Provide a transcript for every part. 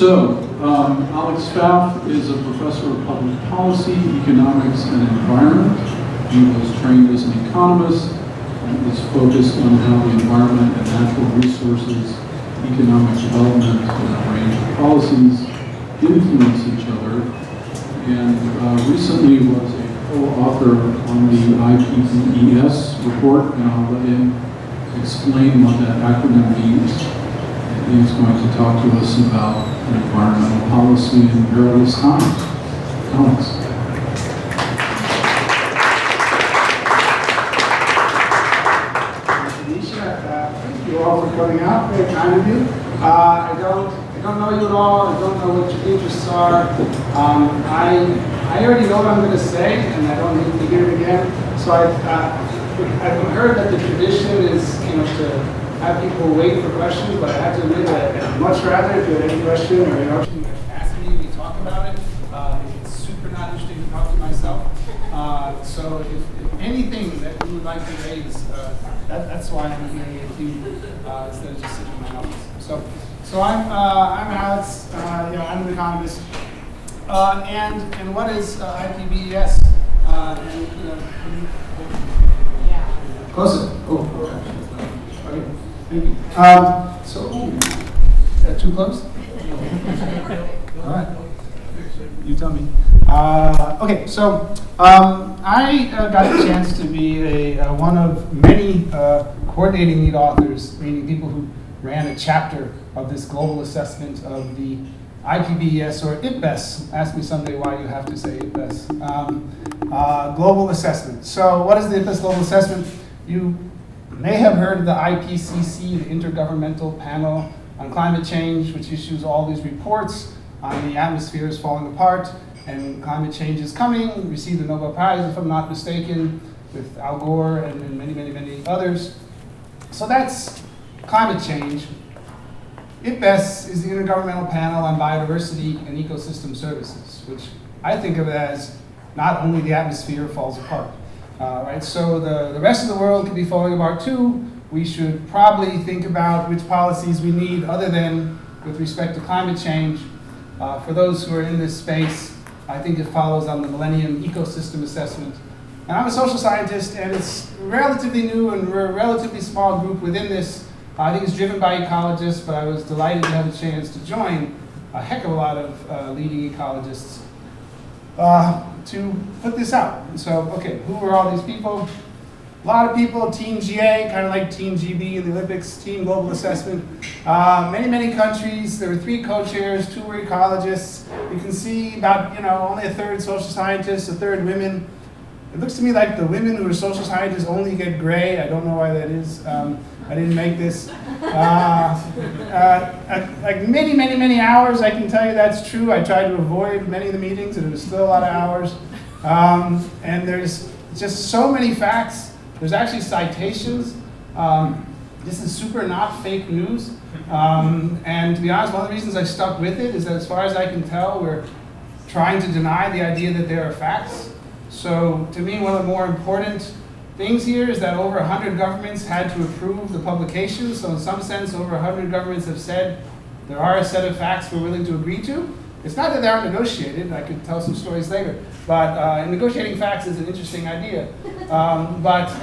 Alex Pfaff is a professor of public policy, economics, and environment. He was trained as an economist and is focused on how the environment and natural resources, economic development, and a range of policies influence each other. And recently was a co-author on the IPBES report, and I'll let him explain what that acronym means. He's going to talk to us about environmental policy in perilous times. Alex. Thank you all for coming out. Very kind of you. I don't know you at all. I don't know what your interests are. I already know what I'm going to say, and I don't need to hear it again. So I've heard that the tradition is, to have people wait for questions, but I have to admit that I'd much rather, if you had any question or any option, you ask me, we talk about it. It's super not interesting to talk to myself. So if anything that you would like to raise, that's why I'm here with you instead of just sitting in my office. So I'm Alex. I'm an economist. And what is IPBES? Closer. Oh, okay. Thank you. Is that too close? All right. You tell me. Okay, so I got the chance to be one of many coordinating lead authors, meaning people who ran a chapter of this global assessment of the IPBES or IPBES. Ask me someday why you have to say IPBES. Global assessment. So what is the IPBES global assessment? You may have heard of the IPCC, the Intergovernmental Panel on Climate Change, which issues all these reports on the atmosphere is falling apart and climate change is coming. Received the Nobel Prize, if I'm not mistaken, with Al Gore and many others. So that's climate change. IPBES is the Intergovernmental Panel on Biodiversity and Ecosystem Services, which I think of as not only the atmosphere falls apart. Right, so the rest of the world could be falling apart too. We should probably think about which policies we need other than with respect to climate change. For those who are in this space, I think it follows on the Millennium ecosystem assessment. And I'm a social scientist, and it's relatively new, and we're a relatively small group within this. I think it's driven by ecologists, but I was delighted to have a chance to join a heck of a lot of leading ecologists to put this out. So, okay, who are all these people? A lot of people, Team GA, kind of like Team GB in the Olympics, Team Global Assessment. Many countries. There were 3 co-chairs, 2 were ecologists. You can see about, only a third social scientists, a third women. It looks to me like the women who are social scientists only get gray. I don't know why that is. I didn't make this. Like many hours, I can tell you that's true. I tried to avoid many of the meetings, and it was still a lot of hours. And there's just so many facts. There's actually citations. This is super not fake news. And to be honest, one of the reasons I stuck with it is that as far as I can tell, we're trying to deny the idea that there are facts. So to me, one of the more important things here is that over 100 governments had to approve the publication. So in some sense, over 100 governments have said there are a set of facts we're willing to agree to. It's not that they aren't negotiated. I could tell some stories later. But negotiating facts is an interesting idea. But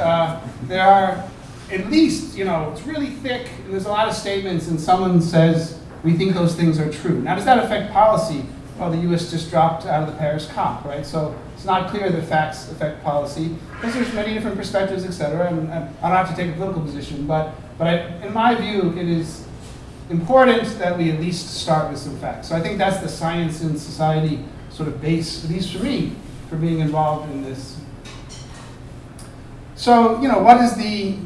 there are at least, it's really thick, and there's a lot of statements, and someone says, we think those things are true. Now, does that affect policy? Well, the US just dropped out of the Paris COP, right? So it's not clear that facts affect policy, because there's many different perspectives, et cetera, and I don't have to take a political position, but in my view, it is important that we at least start with some facts. So I think that's the science and society sort of base, at least for me, for being involved in this. So, what is the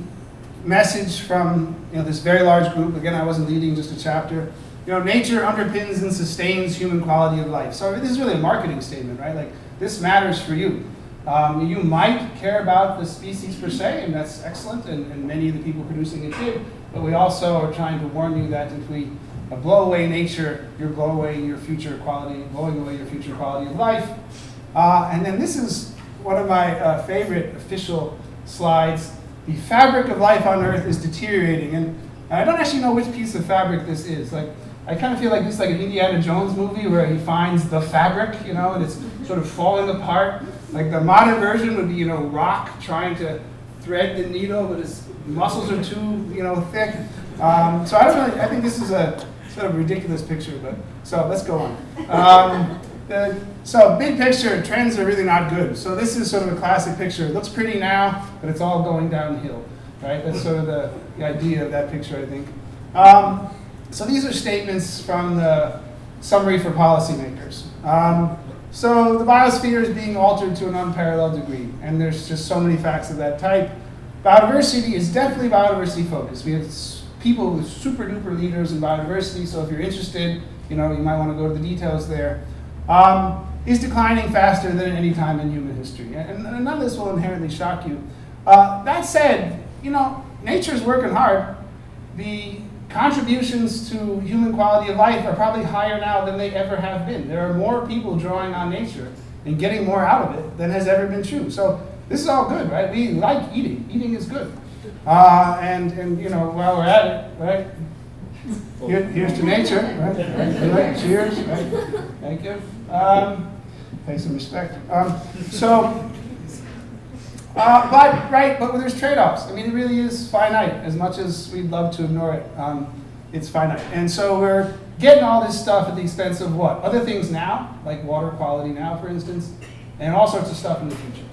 message from this very large group? Again, I wasn't leading just a chapter. Nature underpins and sustains human quality of life. So this is really a marketing statement, right? Like, this matters for you. You might care about the species per se, and that's excellent, and many of the people producing it did, but we also are trying to warn you that if we blow away nature, you're blowing away your future quality of life. And then this is one of my favorite official slides. The fabric of life on Earth is deteriorating, and I don't actually know which piece of fabric this is. Like, I kind of feel like this is like an Indiana Jones movie where he finds the fabric, and it's sort of falling apart. Like the modern version would be, Rock trying to thread the needle, but his muscles are too, thick. So I think this is a sort of ridiculous picture, but so let's go on. So big picture, trends are really not good. So this is sort of a classic picture. It looks pretty now, but it's all going downhill, right? That's sort of the idea of that picture, I think. So these are statements from the Summary for Policymakers. So the biosphere is being altered to an unparalleled degree, and there's just so many facts of that type. Biodiversity is definitely biodiversity focused. We have people with super duper leaders in biodiversity, so if you're interested, you might want to go to the details there. Is declining faster than at any time in human history. And none of this will inherently shock you. That said, nature's working hard. The contributions to human quality of life are probably higher now than they ever have been. There are more people drawing on nature and getting more out of it than has ever been true. So this is all good, right? We like eating. Eating is good. And while we're at it, right? Here's to nature, right? Cheers, right? Thank you. Pay some respect. But there's trade-offs. I mean, it really is finite. As much as we'd love to ignore it, it's finite. And so we're getting all this stuff at the expense of what? Other things now, like water quality now, for instance, and all sorts of stuff in the future.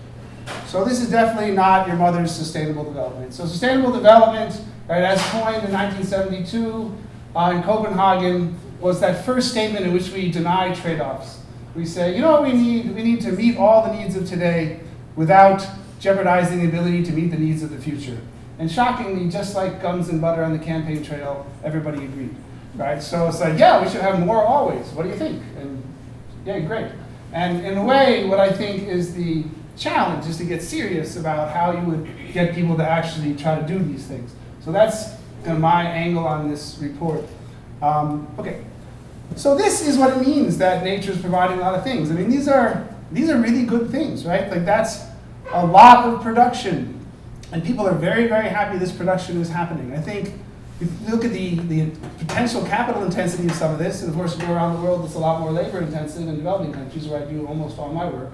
So this is definitely not your mother's sustainable development. So sustainable development, right, as coined in 1972 in Copenhagen, was that first statement in which we deny trade-offs. We say, what we need? We need to meet all the needs of today without jeopardizing the ability to meet the needs of the future. And shockingly, just like guns and butter on the campaign trail, everybody agreed, right? So it's like, we should have more always. What do you think? And yeah, great. And in a way, what I think is the challenge is to get serious about how you would get people to actually try to do these things. So that's kind of my angle on this report. Okay, so this is what it means that nature is providing a lot of things. I mean, these are really good things, right? Like that's a lot of production, and people are very, very happy this production is happening. I think if you look at the potential capital intensity of some of this, and of course, you go around the world, it's a lot more labor intensive in developing countries where I do almost all my work.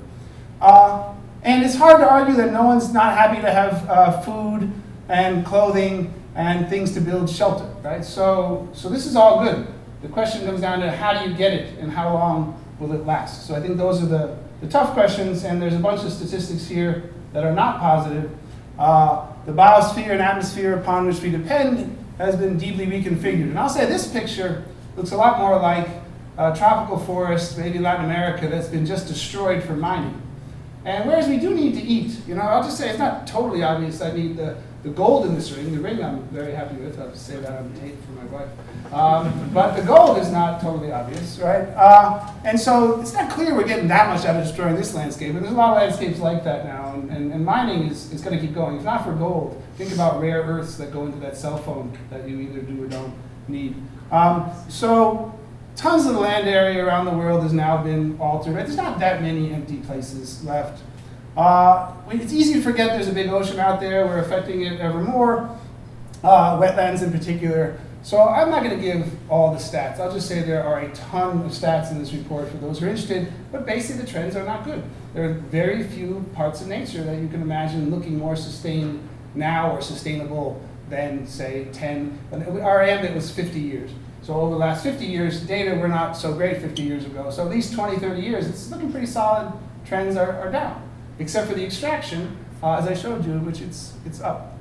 And it's hard to argue that no one's not happy to have food and clothing and things to build shelter, right? So this is all good. The question comes down to how do you get it and how long will it last? So I think those are the tough questions, and there's a bunch of statistics here that are not positive. The biosphere and atmosphere upon which we depend has been deeply reconfigured. And I'll say this picture looks a lot more like a tropical forest, maybe Latin America, that's been just destroyed for mining. And whereas we do need to eat, I'll just say it's not totally obvious I need the gold in this ring. The ring I'm very happy with. I'll have to say that on tape for my wife. But the gold is not totally obvious, right? And so it's not clear we're getting that much out of destroying this landscape. And there's a lot of landscapes like that now. And mining is going to keep going. If not for gold, think about rare earths that go into that cell phone that you either do or don't need. So tons of the land area around the world has now been altered. Right? There's not that many empty places left. It's easy to forget there's a big ocean out there. We're affecting it ever more, wetlands in particular. So I'm not going to give all the stats. I'll just say there are a ton of stats in this report for those who are interested, but basically the trends are not good. There are very few parts of nature that you can imagine looking more sustained now or sustainable than, say, 10. Our ambit was 50 years. So over the last 50 years, data were not so great 50 years ago. So at least 20, 30 years, it's looking pretty solid. Trends are down, except for the extraction, as I showed you, which it's up.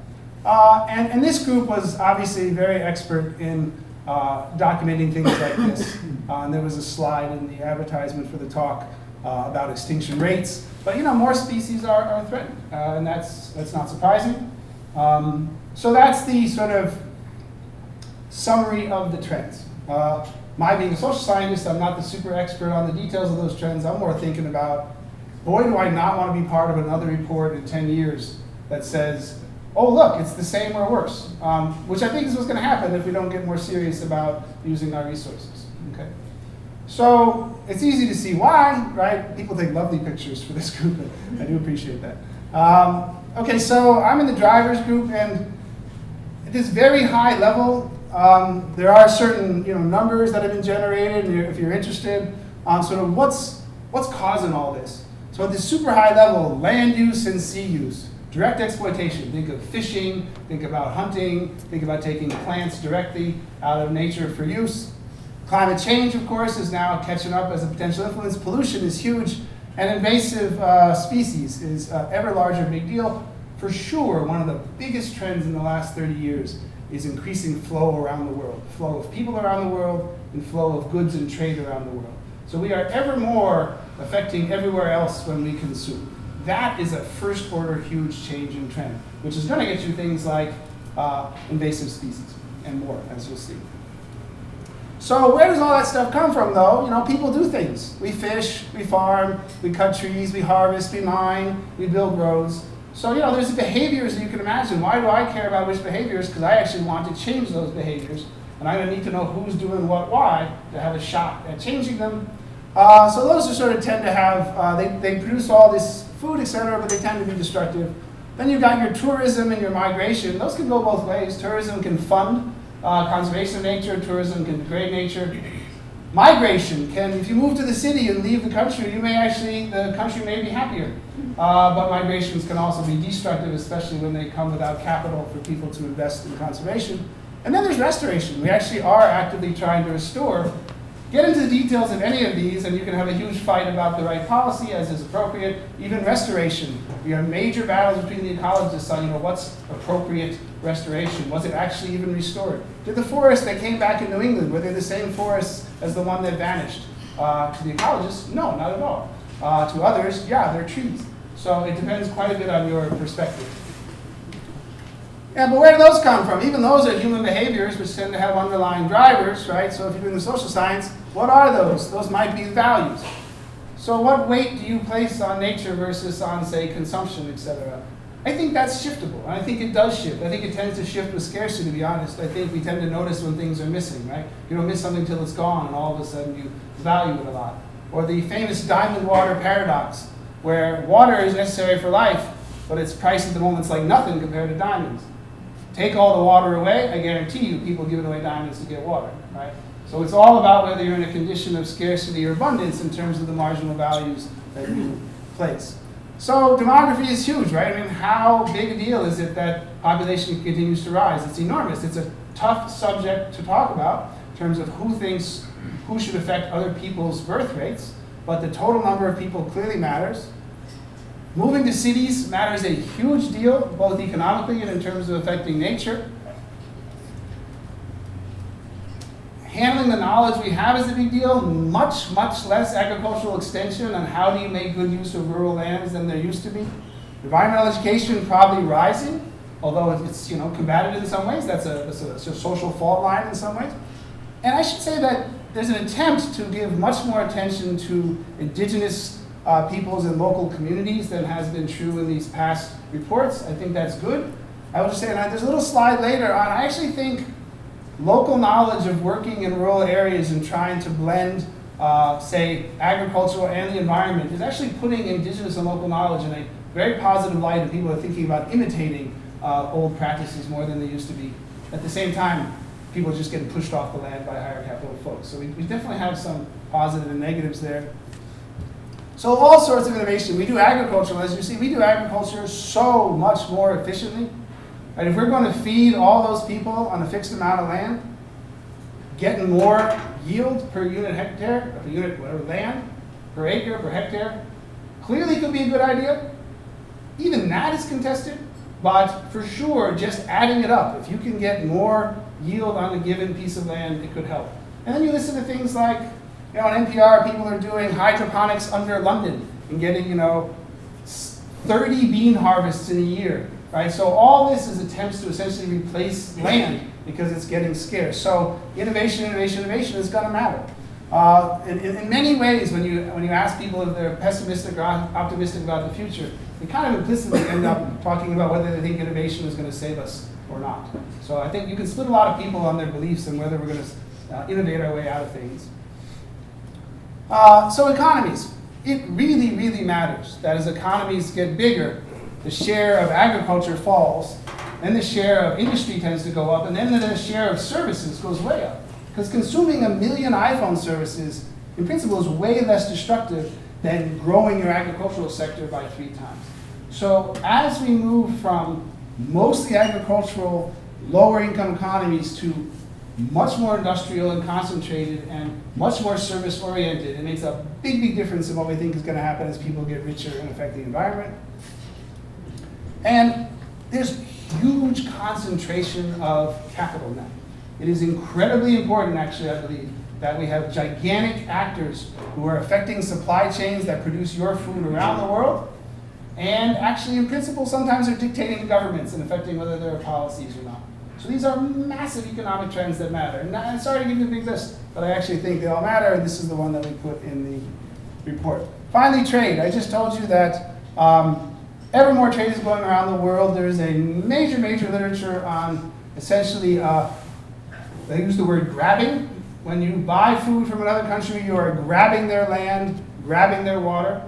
And this group was obviously very expert in documenting things like this. And there was a slide in the advertisement for the talk about extinction rates. But more species are threatened, and that's not surprising. So that's the sort of summary of the trends. My being a social scientist, I'm not the super expert on the details of those trends. I'm more thinking about, boy, do I not want to be part of another report in 10 years that says, oh, look, it's the same or worse, which I think is what's going to happen if we don't get more serious about using our resources. Okay. So it's easy to see why, right? People take lovely pictures for this group. I do appreciate that. Okay, so I'm in the drivers group, and at this very high level, there are certain numbers that have been generated, and if you're interested on sort of what's causing all this. So at the super high level, land use and sea use, direct exploitation. Think of fishing, think about hunting, think about taking plants directly out of nature for use. Climate change, of course, is now catching up as a potential influence. Pollution is huge, and invasive species is an ever larger big deal. For sure, one of the biggest trends in the last 30 years is increasing flow around the world. Flow of people around the world and flow of goods and trade around the world. So we are ever more affecting everywhere else when we consume. That is a first order huge change in trend, which is going to get you things like invasive species and more, as you'll see. So where does all that stuff come from, though? People do things. We fish, we farm, we cut trees, we harvest, we mine, we build roads. So, there's behaviors that you can imagine. Why do I care about which behaviors? Because I actually want to change those behaviors. And I'm going to need to know who's doing what, why, to have a shot at changing them. So those are sort of tend to have, they produce all this food, etc., but they tend to be destructive. Then you've got your tourism and your migration. Those can go both ways. Tourism can fund conservation of nature. Tourism can degrade nature. Migration can, if you move to the city and leave the country, the country may be happier. But migrations can also be destructive, especially when they come without capital for people to invest in conservation. And then there's restoration. We actually are actively trying to restore. Get into the details of any of these, and you can have a huge fight about the right policy, as is appropriate. Even restoration. We have major battles between the ecologists on, what's appropriate restoration. Was it actually even restored? Did the forests that came back in New England, were they the same forests as the one that vanished? To the ecologists, no, not at all. To others, yeah, they're trees. So it depends quite a bit on your perspective. Yeah, but where do those come from? Even those are human behaviors, which tend to have underlying drivers, right? So if you're doing the social science, what are those? Those might be values. So what weight do you place on nature versus on, say, consumption, etc.? I think that's shiftable, and I think it does shift. I think it tends to shift with scarcity, to be honest. I think we tend to notice when things are missing, right? You don't miss something until it's gone, and all of a sudden you value it a lot. Or the famous diamond water paradox, where water is necessary for life, but its price at the moment is like nothing compared to diamonds. Take all the water away, I guarantee you people giving away diamonds to get water, right? So it's all about whether you're in a condition of scarcity or abundance in terms of the marginal values that you place. So demography is huge, right? I mean, how big a deal is it that population continues to rise? It's enormous. It's a tough subject to talk about in terms of who should affect other people's birth rates, but the total number of people clearly matters. Moving to cities matters a huge deal, both economically and in terms of affecting nature. Handling the knowledge we have is a big deal. Much, much less agricultural extension on how do you make good use of rural lands than there used to be. Environmental education probably rising, although it's combated in some ways. That's a social fault line in some ways. And I should say that there's an attempt to give much more attention to indigenous peoples and local communities than has been true in these past reports. I think that's good. I will just say, and there's a little slide later on, I actually think local knowledge of working in rural areas and trying to blend, say, agricultural and the environment is actually putting indigenous and local knowledge in a very positive light, and people are thinking about imitating old practices more than they used to be. At the same time, people are just getting pushed off the land by higher capital folks. So we definitely have some positive and negatives there. So all sorts of innovation. We do agriculture, as you see, we do agriculture so much more efficiently. Right? If we're going to feed all those people on a fixed amount of land, getting more yield per unit hectare, or per unit whatever land, per acre, per hectare, clearly could be a good idea. Even that is contested, but for sure, just adding it up. If you can get more yield on a given piece of land, it could help. And then you listen to things like, on NPR, people are doing hydroponics under London and getting, 30 bean harvests in a year, right? So all this is attempts to essentially replace land because it's getting scarce. So innovation is going to matter. In many ways, when you ask people if they're pessimistic or optimistic about the future, they kind of implicitly end up talking about whether they think innovation is going to save us or not. So I think you can split a lot of people on their beliefs and whether we're going to innovate our way out of things. So economies. It really, really matters that as economies get bigger, the share of agriculture falls then the share of industry tends to go up, and then the share of services goes way up. Because consuming 1 million iPhone services, in principle, is way less destructive than growing your agricultural sector by 3 times. So as we move from mostly agricultural, lower income economies to much more industrial and concentrated and much more service oriented, it makes a big, big difference in what we think is going to happen as people get richer and affect the environment. And there's huge concentration of capital now. It is incredibly important, actually, I believe, that we have gigantic actors who are affecting supply chains that produce your food around the world, and actually, in principle, sometimes are dictating to governments and affecting whether there are policies or not. So these are massive economic trends that matter. And I'm sorry to give you a big list, but I actually think they all matter, and this is the one that we put in the report. Finally, trade. I just told you that ever more trade is going around the world. There is a major, major literature on essentially, they use the word grabbing. When you buy food from another country, you are grabbing their land, grabbing their water.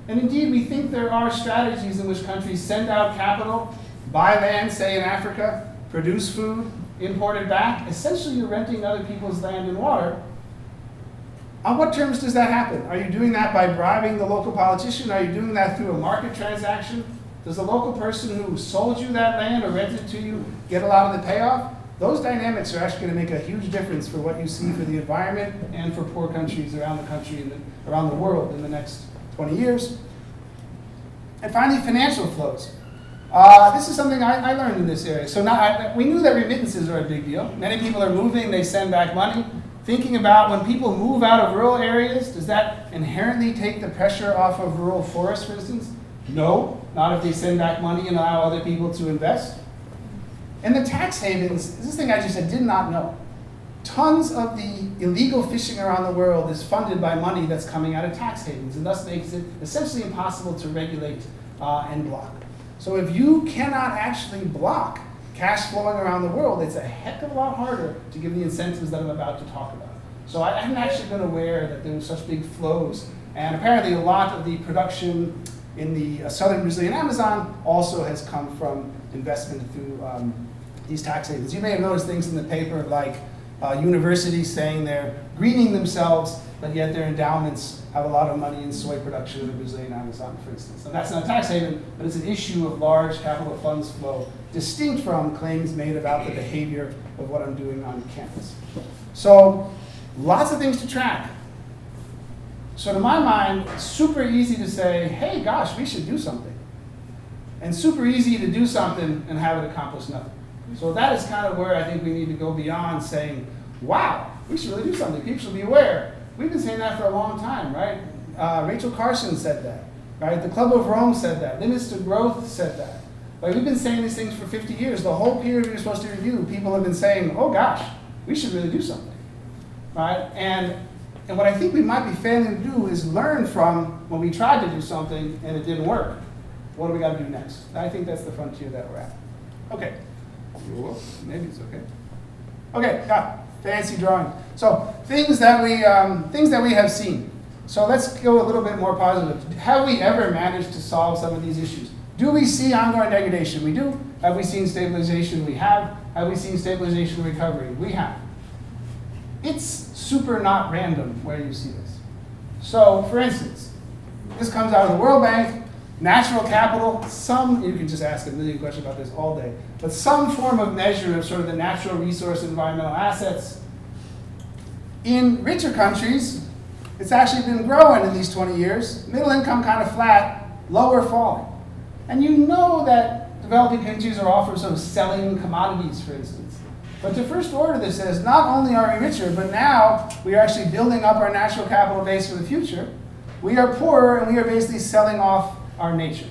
And indeed, we think there are strategies in which countries send out capital, buy land, say in Africa, produce food, import it back. Essentially, you're renting other people's land and water. On what terms does that happen? Are you doing that by bribing the local politician? Are you doing that through a market transaction? Does the local person who sold you that land or rented it to you get a lot of the payoff? Those dynamics are actually going to make a huge difference for what you see for the environment and for poor countries around the country and around the world in the next 20 years. And finally, financial flows. This is something I learned in this area. So now we knew that remittances are a big deal. Many people are moving, they send back money. Thinking about when people move out of rural areas, does that inherently take the pressure off of rural forests, for instance? No, not if they send back money and allow other people to invest. And the tax havens, this thing I did not know. Tons of the illegal fishing around the world is funded by money that's coming out of tax havens, and thus makes it essentially impossible to regulate and block. So if you cannot actually block cash flowing around the world, it's a heck of a lot harder to give the incentives that I'm about to talk about. So I hadn't actually been aware that there were such big flows. And apparently a lot of the production in the southern Brazilian Amazon also has come from investment through these tax havens. You may have noticed things in the paper like universities saying they're greening themselves, but yet their endowments have a lot of money in soy production in the Brazilian Amazon, for instance. And that's not a tax haven, but it's an issue of large capital funds flow, distinct from claims made about the behavior of what I'm doing on campus. So lots of things to track. So to my mind, it's super easy to say, hey, gosh, we should do something. And super easy to do something and have it accomplish nothing. So that is kind of where I think we need to go beyond saying, wow, we should really do something. People should be aware. We've been saying that for a long time, right? Rachel Carson said that, right? The Club of Rome said that. Limits to Growth said that. Like, we've been saying these things for 50 years. The whole period we were supposed to review, people have been saying, oh gosh, we should really do something, right? And what I think we might be failing to do is learn from when we tried to do something and it didn't work. What do we got to do next? I think that's the frontier that we're at. Okay. Maybe it's okay. Okay, fancy drawing. So things that we have seen. So let's go a little bit more positive. Have we ever managed to solve some of these issues? Do we see ongoing degradation? We do. Have we seen stabilization? We have. Have we seen stabilization and recovery? We have. It's super not random where you see this. So for instance, this comes out of the World Bank. Natural capital, you can just ask a million questions about this all day, but some form of measure of sort of the natural resource environmental assets. In richer countries, it's actually been growing in these 20 years. Middle income kind of flat, lower falling. And you know that developing countries are often sort of selling commodities, for instance. But to first order this says, not only are we richer, but now we are actually building up our natural capital base for the future. We are poorer, and we are basically selling off our nature.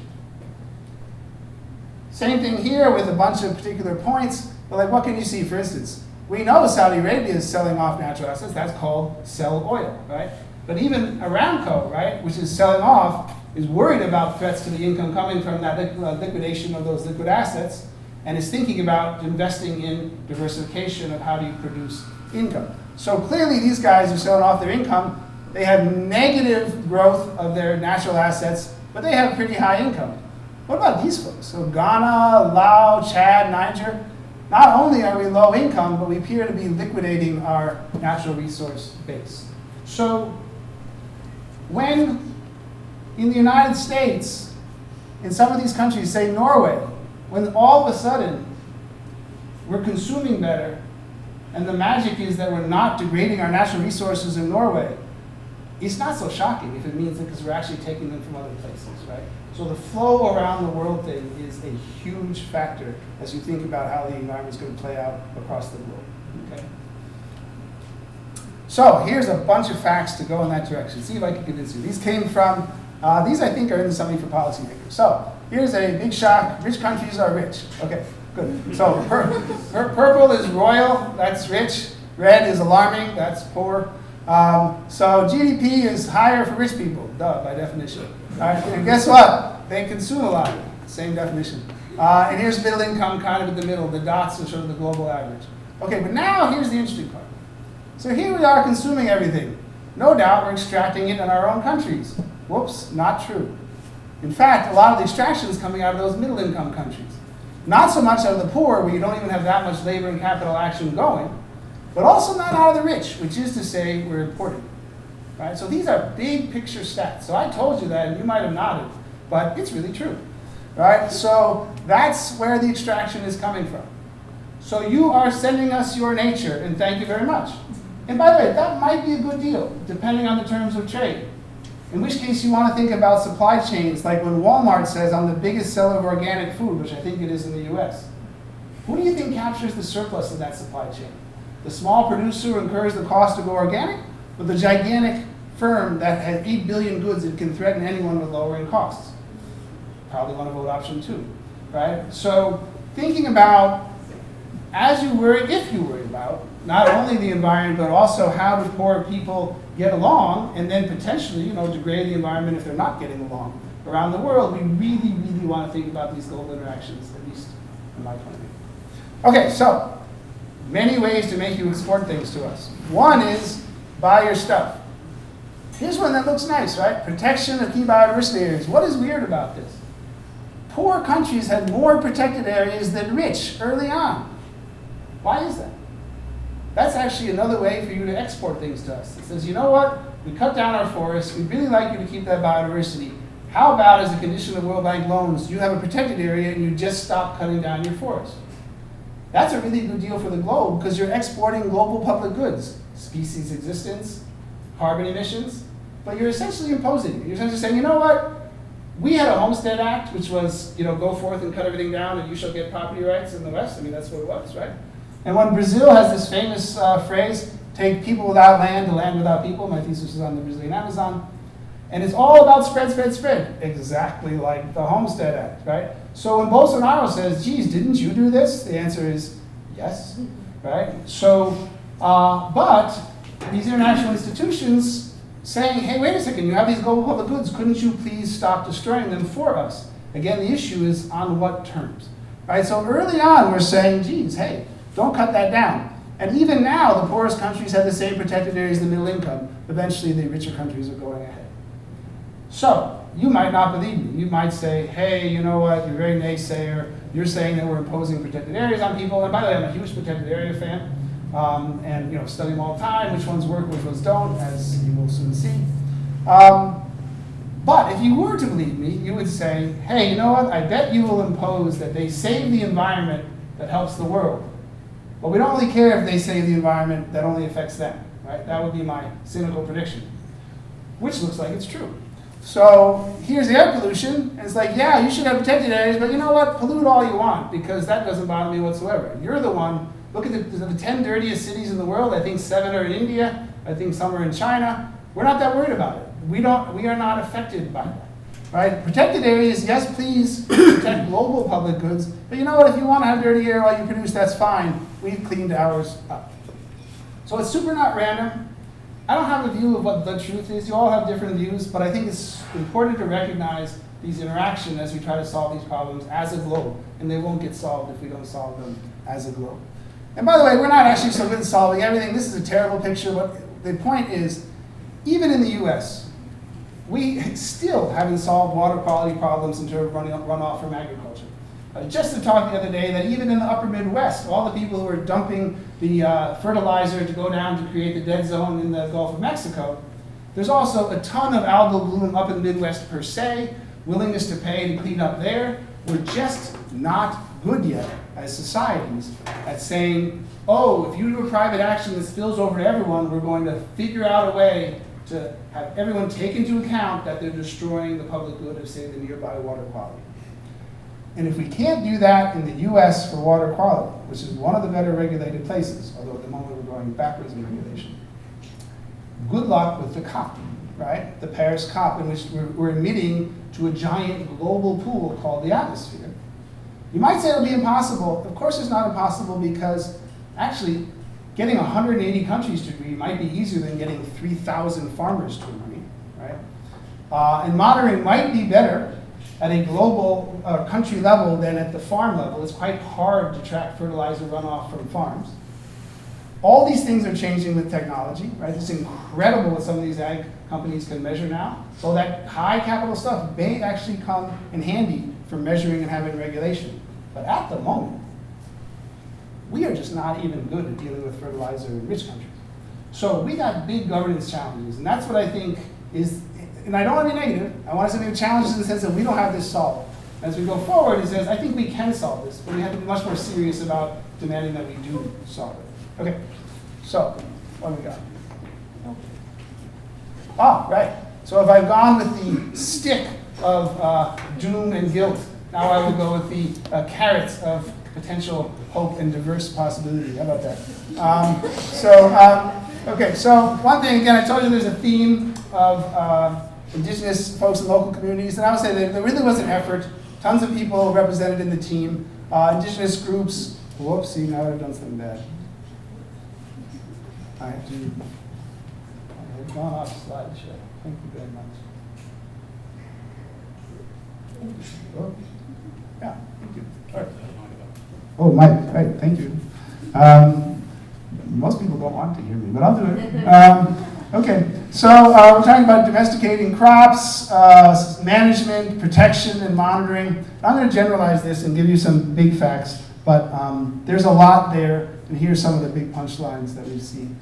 Same thing here with a bunch of particular points, but like what can you see? For instance, we know Saudi Arabia is selling off natural assets. That's called sell oil, right? But even Aramco, right, which is selling off, is worried about threats to the income coming from that liquidation of those liquid assets, and is thinking about investing in diversification of how do you produce income. So clearly these guys are selling off their income. They have negative growth of their natural assets, but they have pretty high income. What about these folks? So Ghana, Laos, Chad, Niger. Not only are we low income, but we appear to be liquidating our natural resource base. So when in the United States, in some of these countries, say Norway, when all of a sudden we're consuming better, and the magic is that we're not degrading our natural resources in Norway, it's not so shocking if it means that because we're actually taking them from other places, right? So the flow around the world thing is a huge factor as you think about how the environment is going to play out across the globe, okay? So here's a bunch of facts to go in that direction. See if I can convince you. These came from, these I think are in something for policymakers. So here's a big shock. Rich countries are rich. Okay, good. So purple is royal, that's rich. Red is alarming, that's poor. So GDP is higher for rich people, duh, by definition. And guess what? They consume a lot, same definition. And here's middle income kind of in the middle. The dots are sort of the global average. Okay, but now here's the interesting part. So here we are consuming everything. No doubt we're extracting it in our own countries. Whoops, not true. In fact, a lot of the extraction is coming out of those middle income countries. Not so much out of the poor, where you don't even have that much labor and capital action going, but also not out of the rich, which is to say we're importing. Right? So these are big picture stats. So I told you that, and you might have nodded, but it's really true. Right? So that's where the extraction is coming from. So you are sending us your nature, and thank you very much. And by the way, that might be a good deal, depending on the terms of trade. In which case you want to think about supply chains, like when Walmart says, I'm the biggest seller of organic food, which I think it is in the US. Who do you think captures the surplus in that supply chain? The small producer who incurs the cost to go organic, or the gigantic firm that has 8 billion goods that can threaten anyone with lowering costs? Probably want to vote option 2, right? So thinking about, as you worry, if you worry about, not only the environment, but also how do poor people get along, and then potentially, degrade the environment if they're not getting along around the world, we really, really want to think about these global interactions, at least in my point of view. Okay, so many ways to make you export things to us. One is buy your stuff. Here's one that looks nice, right? Protection of key biodiversity areas. What is weird about this? Poor countries had more protected areas than rich early on. Why is that? That's actually another way for you to export things to us. It says, you know what? We cut down our forests. We'd really like you to keep that biodiversity. How about, as a condition of World Bank loans, you have a protected area and you just stop cutting down your forest? That's a really good deal for the globe because you're exporting global public goods, species existence, carbon emissions, but you're essentially imposing it. You're essentially saying, you know what? We had a Homestead Act, which was, go forth and cut everything down and you shall get property rights in the West. I mean, that's what it was, right? And when Brazil has this famous phrase, take people without land to land without people, my thesis is on the Brazilian Amazon, and it's all about spread, spread, spread, exactly like the Homestead Act, right? So when Bolsonaro says, geez, didn't you do this? The answer is yes, right? So, but these international institutions saying, hey, wait a second, you have these global public goods, couldn't you please stop destroying them for us? Again, the issue is on what terms, right? So early on, we're saying, geez, hey, don't cut that down. And even now, the poorest countries have the same protected areas as the middle income. Eventually, the richer countries are going ahead. So, you might not believe me. You might say, hey, you know what, you're very naysayer. You're saying that we're imposing protected areas on people. And by the way, I'm a huge protected area fan. And study them all the time, which ones work, which ones don't, as you will soon see. But if you were to believe me, you would say, hey, you know what, I bet you will impose that they save the environment that helps the world. But we don't really care if they save the environment that only affects them, right? That would be my cynical prediction, which looks like it's true. So here's the air pollution. And it's like, yeah, you should have protected areas, but you know what? Pollute all you want, because that doesn't bother me whatsoever. You're the one, look at the 10 dirtiest cities in the world. I think 7 are in India. I think some are in China. We're not that worried about it. We are not affected by that. Right? Protected areas, yes, please protect global public goods. But you know what? If you want to have dirty air while you produce, that's fine. We've cleaned ours up. So it's super not random. I don't have a view of what the truth is. You all have different views, but I think it's important to recognize these interactions as we try to solve these problems as a globe. And they won't get solved if we don't solve them as a globe. And by the way, we're not actually so good at solving everything. This is a terrible picture, but the point is, even in the US, we still haven't solved water quality problems in terms of runoff from agriculture. Just to talk the other day that even in the upper Midwest, all the people who are dumping the fertilizer to go down to create the dead zone in the Gulf of Mexico, there's also a ton of algal bloom up in the Midwest per se, willingness to pay to clean up there. We're just not good yet as societies at saying, oh, if you do a private action that spills over to everyone, we're going to figure out a way to have everyone take into account that they're destroying the public good of, say, the nearby water quality. And if we can't do that in the US for water quality, which is one of the better regulated places, although at the moment we're going backwards in regulation, good luck with the COP, right? The Paris COP, in which we're emitting to a giant global pool called the atmosphere. You might say it'll be impossible. Of course it's not impossible, because actually getting 180 countries to agree might be easier than getting 3,000 farmers to agree, right? And monitoring might be better at a global country level than at the farm level. It's quite hard to track fertilizer runoff from farms. All these things are changing with technology, right? It's incredible what some of these ag companies can measure now. So that high capital stuff may actually come in handy for measuring and having regulation. But at the moment, we are just not even good at dealing with fertilizer in rich countries. So we got big governance challenges, and that's what I think is, and I don't want to be negative, I want to say we have challenges in the sense that we don't have this solved. As we go forward, it says, I think we can solve this, but we have to be much more serious about demanding that we do solve it. Okay, so, what do we got? Ah, right. So if I've gone with the stick of doom and guilt, now I will go with the carrots of potential hope and diverse possibility. How about that? Okay, so one thing, again, I told you there's a theme of indigenous folks and local communities, and I would say that there really was an effort, tons of people represented in the team, indigenous groups. Whoops, see, now I've done something bad. I have gone off slideshow. Thank you very much. Oh, yeah, thank you. All right. Oh, Mike, right, thank you. Most people don't want to hear me, but I'll do it. Okay, so we're talking about domesticating crops, management, protection, and monitoring. I'm going to generalize this and give you some big facts, but there's a lot there, and here's some of the big punchlines that we've seen.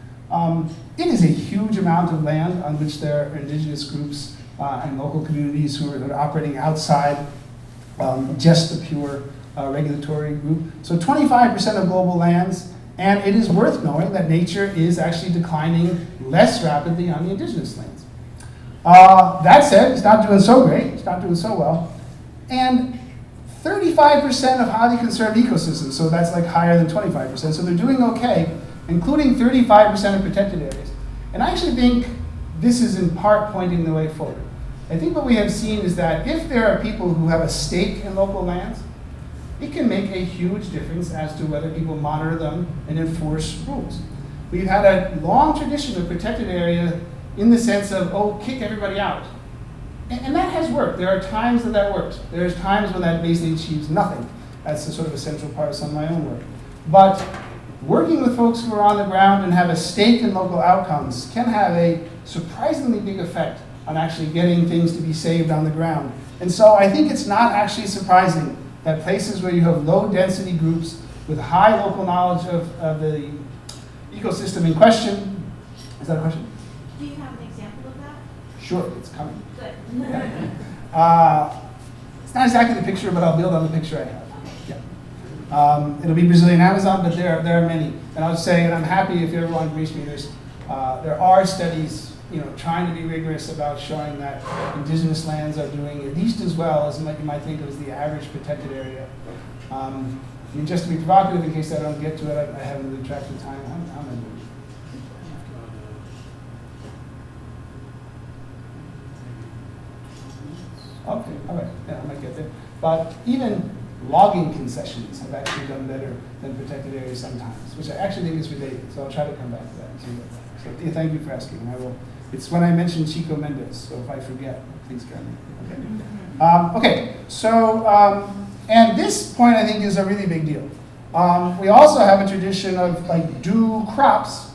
It is a huge amount of land on which there are indigenous groups and local communities who are operating outside just the pure regulatory group. So 25% of global lands, and it is worth knowing that nature is actually declining less rapidly on the indigenous lands. That said, it's not doing so great, it's not doing so well. And 35% of highly conserved ecosystems, so that's like higher than 25%, so they're doing okay, including 35% of protected areas. And I actually think this is in part pointing the way forward. I think what we have seen is that if there are people who have a stake in local lands, it can make a huge difference as to whether people monitor them and enforce rules. We've had a long tradition of protected area in the sense of, oh, kick everybody out. And that has worked. There are times that that works. There's times when that basically achieves nothing. That's a sort of a central part of some of my own work. But working with folks who are on the ground and have a stake in local outcomes can have a surprisingly big effect on actually getting things to be saved on the ground. And so I think it's not actually surprising that places where you have low density groups with high local knowledge of the ecosystem in question, is that a question? Do you have an example of that? Sure, it's coming. Good. It's not exactly the picture, but I'll build on the picture I have. Yeah. It'll be Brazilian Amazon, but there are many. And I would say, and I'm happy if everyone agrees with me, there are studies trying to be rigorous about showing that indigenous lands are doing at least as well as you might think of as the average protected area. Just to be provocative, in case I don't get to it, I haven't really tracked the time. How am I doing? Okay, all right, yeah, I might get there. But even logging concessions have actually done better than protected areas sometimes, which I actually think is related. So I'll try to come back to that. So yeah, thank you for asking. I will. It's when I mentioned Chico Mendes, so if I forget, please get me. Okay, so, and this point I think is a really big deal. We also have a tradition of like do crops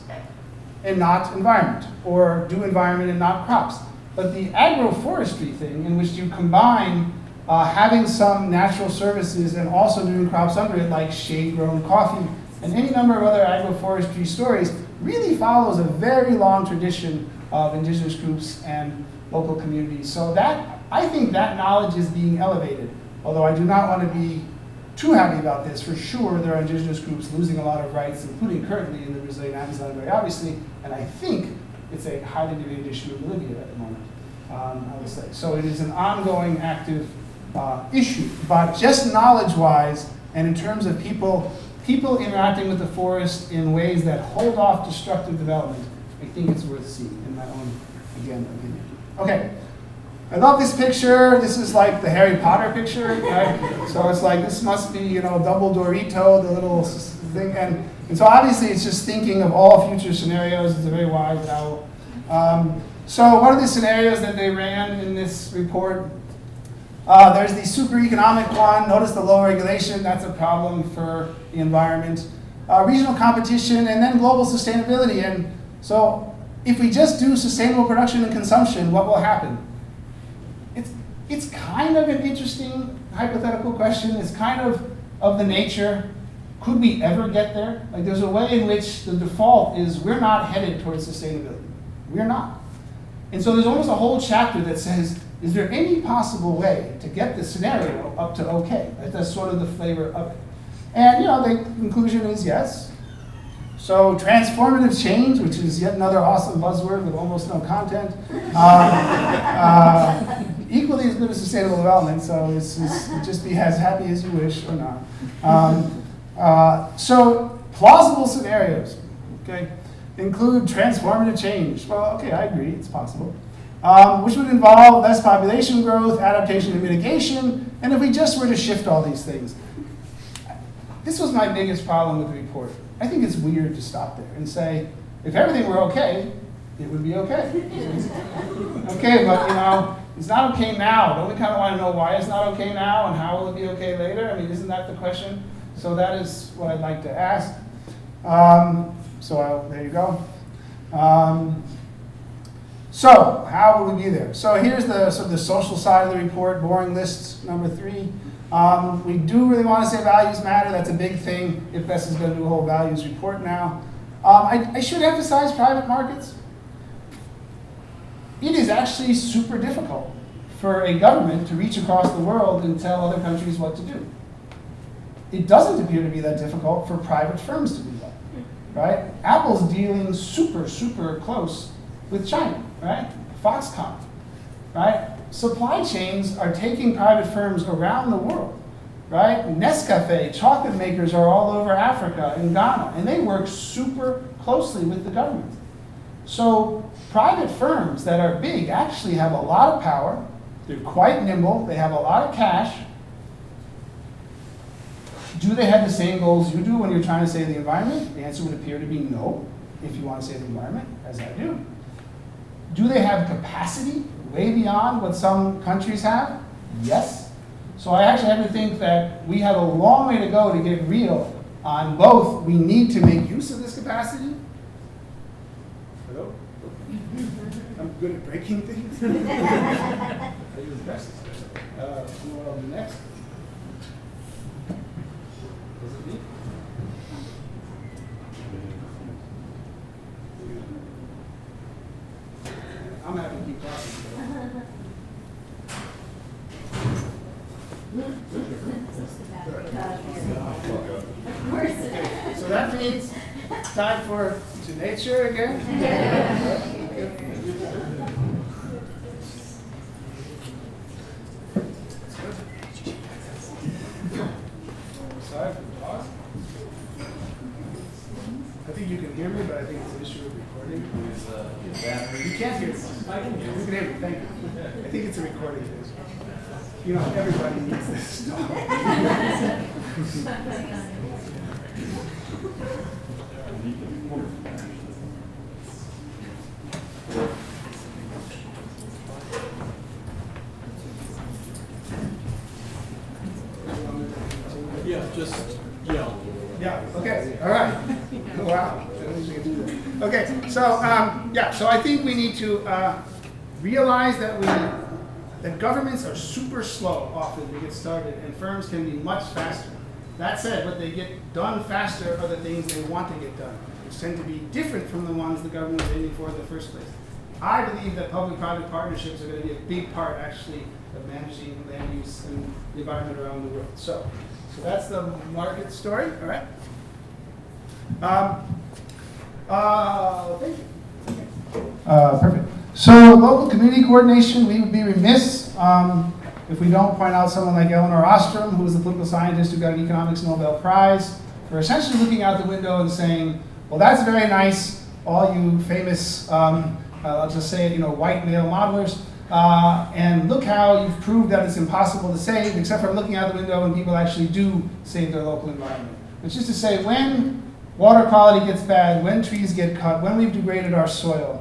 and not environment, or do environment and not crops. But the agroforestry thing, in which you combine having some natural services and also doing crops under it, like shade-grown coffee, and any number of other agroforestry stories, really follows a very long tradition of indigenous groups and local communities. So that, I think that knowledge is being elevated. Although I do not want to be too happy about this. For sure, there are indigenous groups losing a lot of rights, including currently in the Brazilian Amazon, very obviously, and I think it's a highly debated issue in Bolivia at the moment, I would say. So it is an ongoing, active issue. But just knowledge-wise, and in terms of people interacting with the forest in ways that hold off destructive development, I think it's worth seeing, in my own, again, opinion. Okay. I love this picture. This is like the Harry Potter picture, right? So it's like, this must be, you know, Dumbledorito, the little thing. And so obviously it's just thinking of all future scenarios. It's a very wise owl. So what are the scenarios that they ran in this report? There's the super economic one. Notice the low regulation. That's a problem for the environment. Regional competition, and then global sustainability. And so if we just do sustainable production and consumption, what will happen? It's kind of an interesting hypothetical question. It's kind of the nature. Could we ever get there? Like, there's a way in which the default is we're not headed towards sustainability. We're not. And so there's almost a whole chapter that says, is there any possible way to get the scenario up to okay? That's sort of the flavor of it. And, you know, the conclusion is yes. So transformative change, which is yet another awesome buzzword with almost no content, equally as good as sustainable development, so it's just be as happy as you wish or not. So plausible scenarios, okay, include transformative change. Well, okay, I agree, it's possible. Which would involve less population growth, adaptation and mitigation, and if we just were to shift all these things. This was my biggest problem with the report. I think it's weird to stop there and say, if everything were okay, it would be okay. Okay, but you know, it's not okay now. Don't we kind of want to know why it's not okay now and how will it be okay later? I mean, isn't that the question? So that is what I'd like to ask. There you go. So how will we be there? So here's the sort of the social side of the report, boring lists, number 3. We do really want to say values matter. That's a big thing. IPBES is going to do a whole values report now. I should emphasize private markets. It is actually super difficult for a government to reach across the world and tell other countries what to do. It doesn't appear to be that difficult for private firms to do that, right? Apple's dealing super, super close with China, right? Foxconn, right? Supply chains are taking private firms around the world, right? Nescafe, chocolate makers are all over Africa and Ghana, and they work super closely with the government. So private firms that are big actually have a lot of power. They're quite nimble. They have a lot of cash. Do they have the same goals you do when you're trying to save the environment? The answer would appear to be no, if you want to save the environment, as I do. Do they have capacity way beyond what some countries have? Yes. So I actually have to think that we have a long way to go to get real on both. We need to make use of this capacity. Hello? I'm good at breaking things. I use the best. What I'll do next. Does it need? I'm happy to keep talking. Okay, so that means time for to nature again. Sorry for the pause. I think you can hear me, but I think it's an issue of recording. You can't hear me. I can hear you. You can hear me, thank you. I think it's a recording thing. You know, everybody needs this stuff. Yeah, just yell. Yeah, okay, all right. Wow. Okay, so so I think we need to realize that governments are super slow often to get started, and firms can be much faster. That said, what they get done faster are the things they want to get done, which tend to be different from the ones the government was aiming for in the first place. I believe that public-private partnerships are going to be a big part, actually, of managing land use and the environment around the world. So that's the market story, all right? Thank you. Perfect. So local community coordination, we would be remiss if we don't point out someone like Elinor Ostrom, who was the political scientist who got an economics Nobel Prize, for essentially looking out the window and saying, well, that's very nice, all you famous, I'll just say it, white male modelers, and look how you've proved that it's impossible to save, except for looking out the window and people actually do save their local environment. Which is to say, when water quality gets bad, when trees get cut, when we've degraded our soil,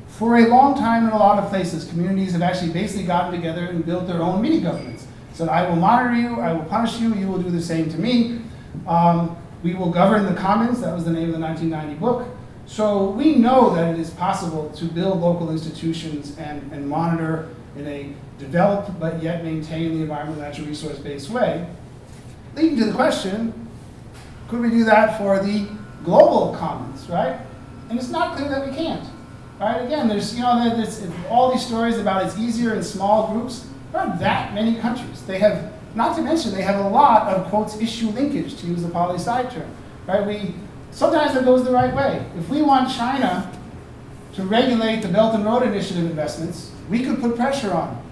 for a long time in a lot of places, communities have actually basically gotten together and built their own mini-governments. Said, I will monitor you, I will punish you, you will do the same to me. We will govern the commons, that was the name of the 1990 book. So we know that it is possible to build local institutions and monitor in a developed but yet maintain the environmental natural resource-based way. Leading to the question, could we do that for the global commons, right? And it's not clear that we can't. Right? Again, there's all these stories about it's easier in small groups. There aren't that many countries. They have, not to mention, they have a lot of, quotes, issue linkage, to use the poli-sci term. Right? Sometimes that goes the right way. If we want China to regulate the Belt and Road Initiative investments, we could put pressure on.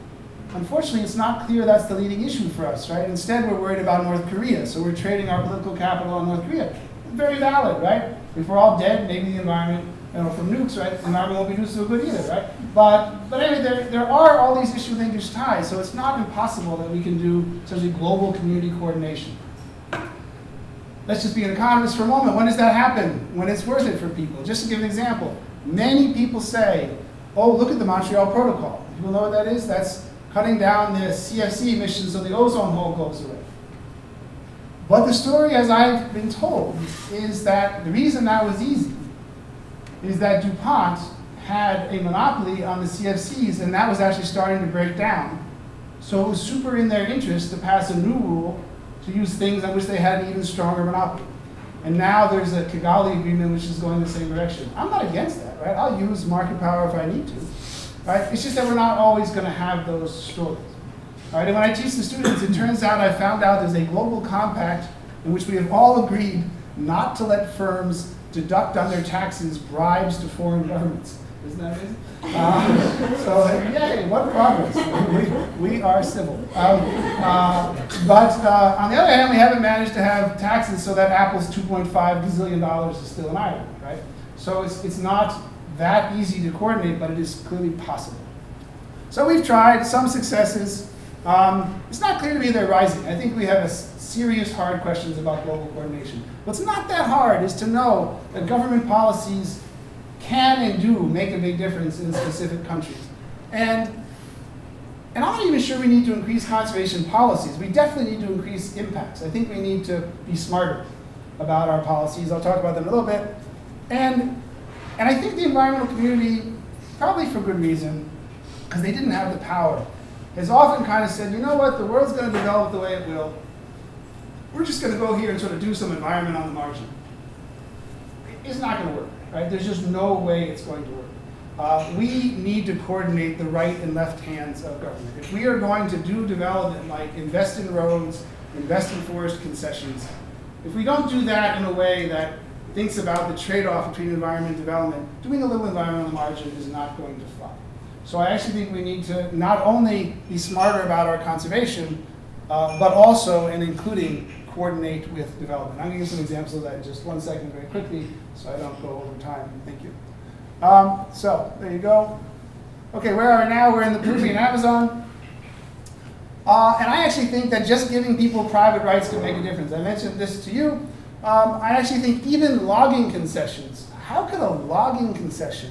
Unfortunately, it's not clear that's the leading issue for us, right? Instead, we're worried about North Korea, so we're trading our political capital on North Korea. Very valid, right? If we're all dead, maybe the environment, from nukes, right? The environment won't be doing so good either, right? But anyway, there are all these issue linkage ties, so it's not impossible that we can do essentially global community coordination. Let's just be an economist for a moment. When does that happen? When it's worth it for people. Just to give an example, many people say, oh, look at the Montreal Protocol. People know what that is? That's cutting down the CFC emissions so the ozone hole goes away. But the story, as I've been told, is that the reason that was easy is that DuPont had a monopoly on the CFCs, and that was actually starting to break down. So it was super in their interest to pass a new rule to use things on which they had an even stronger monopoly. And now there's a Kigali agreement which is going the same direction. I'm not against that, right? I'll use market power if I need to, right? It's just that we're not always going to have those stories. Right? And when I teach the students, it turns out I found out there's a global compact in which we have all agreed not to let firms deduct on their taxes bribes to foreign governments. Isn't that amazing? So, yay, what progress. We are civil. But on the other hand, we haven't managed to have taxes so that Apple's $2.5 gazillion is still in Ireland, right? So it's not that easy to coordinate, but it is clearly possible. So we've tried some successes. It's not clear to me they're rising. I think we have serious hard questions about global coordination. What's not that hard is to know that government policies can and do make a big difference in specific countries. And I'm not even sure we need to increase conservation policies. We definitely need to increase impacts. I think we need to be smarter about our policies. I'll talk about them in a little bit. And I think the environmental community, probably for good reason, because they didn't have the power, has often kind of said, you know what, the world's going to develop the way it will. We're just going to go here and sort of do some environment on the margin. It's not going to work, right? There's just no way it's going to work. We need to coordinate the right and left hands of government. If we are going to do development like invest in roads, invest in forest concessions, if we don't do that in a way that thinks about the trade-off between environment and development, doing a little environment on the margin is not going to fly. So I actually think we need to not only be smarter about our conservation, but also, and including, coordinate with development. I'm going to give some examples of that in just 1 second very quickly, so I don't go over time. Thank you. So there you go. Okay, where are we now? We're in the Peruvian Amazon. And I actually think that just giving people private rights can make a difference. I mentioned this to you. I actually think even logging concessions, how could a logging concession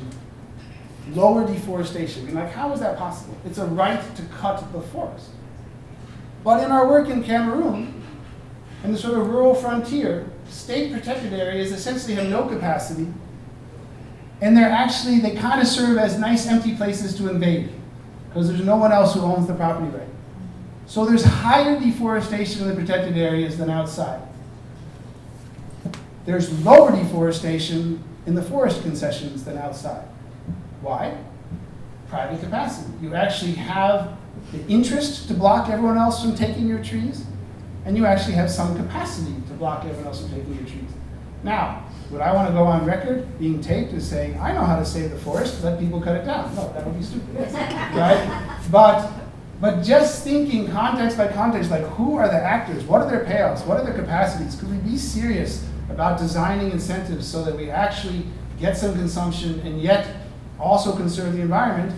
lower deforestation? I mean, like, how is that possible? It's a right to cut the forest. But in our work in Cameroon, in the sort of rural frontier, state protected areas essentially have no capacity, and they kind of serve as nice empty places to invade. because there's no one else who owns the property right. So there's higher deforestation in the protected areas than outside. There's lower deforestation in the forest concessions than outside. Why? Private capacity. You actually have the interest to block everyone else from taking your trees, and you actually have some capacity to block everyone else from taking your trees. Now, would I want to go on record being taped as saying, I know how to save the forest, let people cut it down? No, that would be stupid, right? But just thinking context by context, like who are the actors? What are their payouts? What are their capacities? Could we be serious about designing incentives so that we actually get some consumption and yet also conserve the environment?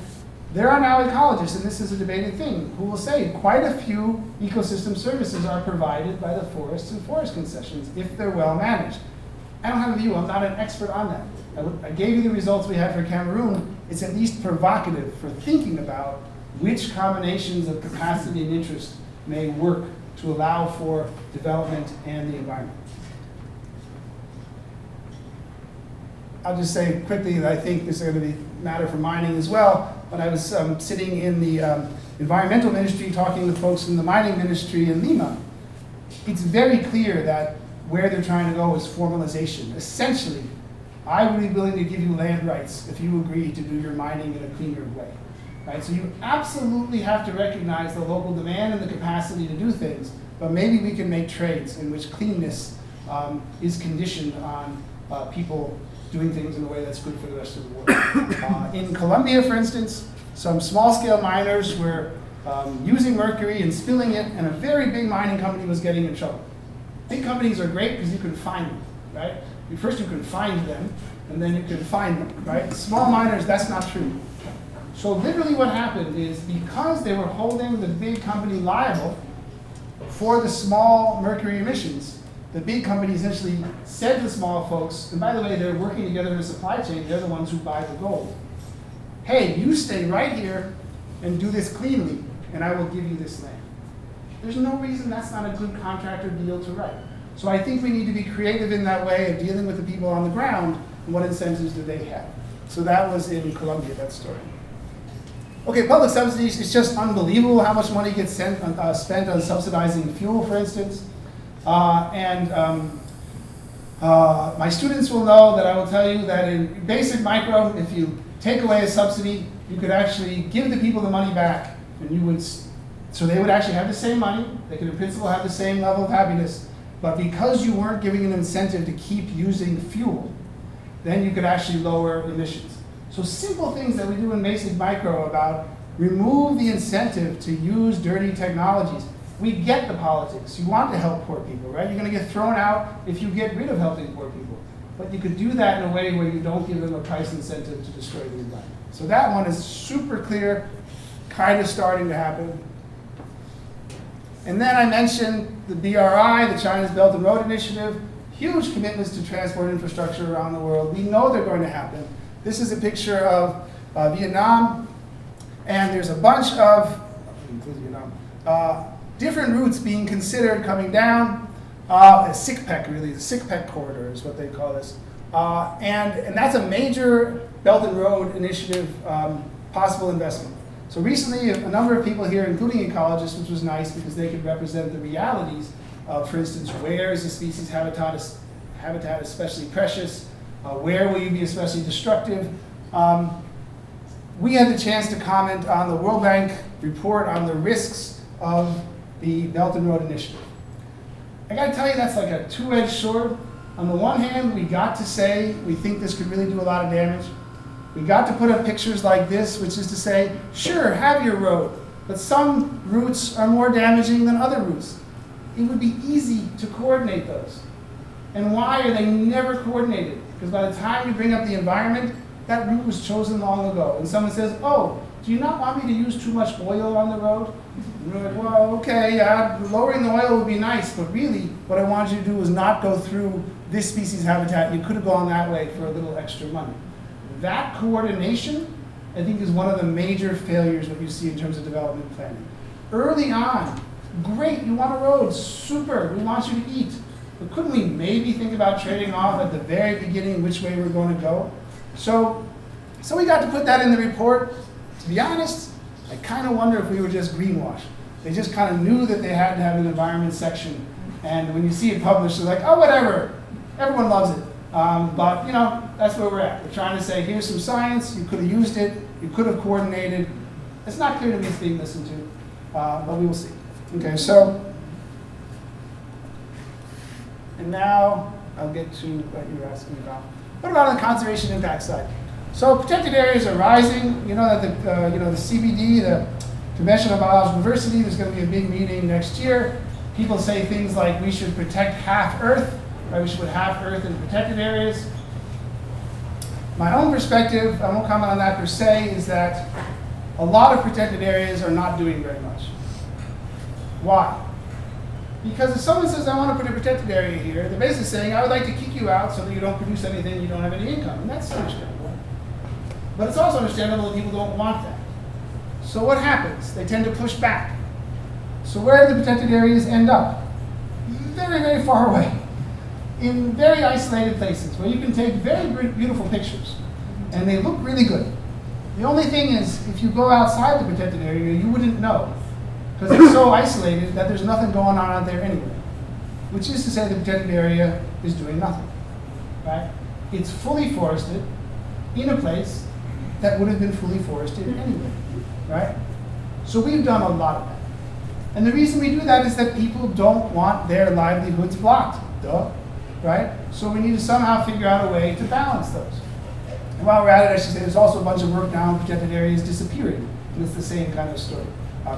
There are now ecologists, and this is a debated thing, who will say quite a few ecosystem services are provided by the forests and forest concessions if they're well managed. I don't have a view, I'm not an expert on that. I gave you the results we had for Cameroon. It's at least provocative for thinking about which combinations of capacity and interest may work to allow for development and the environment. I'll just say quickly that I think this is going to be a matter for mining as well. When I was sitting in the environmental ministry talking with folks in the mining ministry in Lima, it's very clear that where they're trying to go is formalization. Essentially, I would be willing to give you land rights if you agree to do your mining in a cleaner way. Right? So you absolutely have to recognize the local demand and the capacity to do things, but maybe we can make trades in which cleanness is conditioned on people doing things in a way that's good for the rest of the world. In Colombia, for instance, some small-scale miners were using mercury and spilling it, and a very big mining company was getting in trouble. Big companies are great because you can find them, right? First you can find them, and then you can find them, right? Small miners, that's not true. So literally what happened is because they were holding the big company liable for the small mercury emissions, the big company essentially said to the small folks, and by the way, they're working together in a supply chain, they're the ones who buy the gold. Hey, you stay right here and do this cleanly, and I will give you this land. There's no reason that's not a good contract or deal to write. So I think we need to be creative in that way of dealing with the people on the ground, and what incentives do they have. So that was in Colombia, that story. Okay, public subsidies, it's just unbelievable how much money gets spent on subsidizing fuel, for instance. My students will know that I will tell you that in basic micro, if you take away a subsidy, you could actually give the people the money back, and you would, so they would actually have the same money, they could in principle have the same level of happiness, but because you weren't giving an incentive to keep using fuel, then you could actually lower emissions. So simple things that we do in basic micro about remove the incentive to use dirty technologies. We get the politics. You want to help poor people, right? You're going to get thrown out if you get rid of helping poor people. But you could do that in a way where you don't give them a price incentive to destroy the environment. So that one is super clear, kind of starting to happen. And then I mentioned the BRI, the China's Belt and Road Initiative, huge commitments to transport infrastructure around the world. We know they're going to happen. This is a picture of Vietnam, and there's a bunch of, different routes being considered coming down. SICPEC, really, the SICPEC corridor is what they call this. And that's a major Belt and Road Initiative possible investment. So recently, a number of people here, including ecologists, which was nice because they could represent the realities of, for instance, where is the species habitat especially precious? Where will you be especially destructive? We had the chance to comment on the World Bank report on the risks of the Belt and Road Initiative. I gotta tell you, that's like a two-edged sword. On the one hand, we got to say we think this could really do a lot of damage. We got to put up pictures like this, which is to say, sure, have your road, but some routes are more damaging than other routes. It would be easy to coordinate those. And why are they never coordinated? Because by the time you bring up the environment, that route was chosen long ago. And someone says, oh, do you not want me to use too much oil on the road? And you're like, well, okay, yeah, lowering the oil would be nice, but really what I wanted you to do was not go through this species habitat. You could have gone that way for a little extra money. That coordination, I think, is one of the major failures that you see in terms of development planning. Early on, great, you want a road, super, we want you to eat. But couldn't we maybe think about trading off at the very beginning which way we're going to go? So we got to put that in the report. To be honest, I kind of wonder if we were just greenwashed. They just kind of knew that they had to have an environment section. And when you see it published, they're like, oh, whatever. Everyone loves it. But, that's where we're at. We're trying to say, here's some science. You could have used it. You could have coordinated. It's not clear to me it's being listened to. But we will see. Okay, so, and now I'll get to what you were asking about. What about on the conservation impact side? So protected areas are rising. You know that the CBD, the Convention on Biological Diversity, there's going to be a big meeting next year. People say things like we should protect half Earth, right? We should put half Earth in protected areas. My own perspective, I won't comment on that per se, is that a lot of protected areas are not doing very much. Why? Because if someone says, I want to put a protected area here, they're basically saying, I would like to kick you out so that you don't produce anything, you don't have any income. And that's understandable. But it's also understandable that people don't want that. So what happens? They tend to push back. So where do the protected areas end up? Very, very far away. In very isolated places where you can take very beautiful pictures. And they look really good. The only thing is, if you go outside the protected area, you wouldn't know. Because it's so isolated that there's nothing going on out there anyway. Which is to say the protected area is doing nothing. Right? It's fully forested in a place that would have been fully forested anyway. Right? So we've done a lot of that. And the reason we do that is that people don't want their livelihoods blocked. Duh. Right? So we need to somehow figure out a way to balance those. And while we're at it, I should say there's also a bunch of work now on protected areas disappearing. And it's the same kind of story.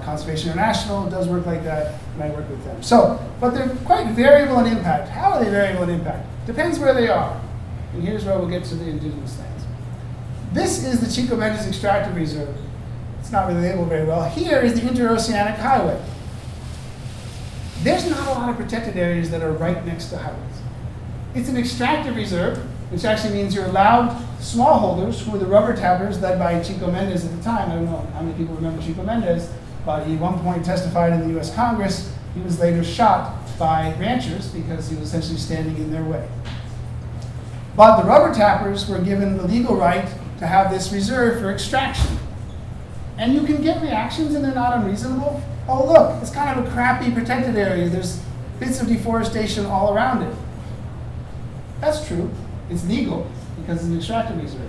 Conservation International does work like that, and I work with them. So, but they're quite variable in impact. How are they variable in impact? Depends where they are. And here's where we'll get to the indigenous lands. This is the Chico Mendes Extractive Reserve. It's not really labeled very well. Here is the Interoceanic Highway. There's not a lot of protected areas that are right next to highways. It's an extractive reserve, which actually means you're allowed smallholders, who were the rubber tappers led by Chico Mendes at the time. I don't know how many people remember Chico Mendes, but he at one point testified in the US Congress. He was later shot by ranchers because he was essentially standing in their way. But the rubber tappers were given the legal right to have this reserve for extraction. And you can get reactions and they're not unreasonable. Oh look, it's kind of a crappy protected area. There's bits of deforestation all around it. That's true. It's legal because it's an extractive reserve.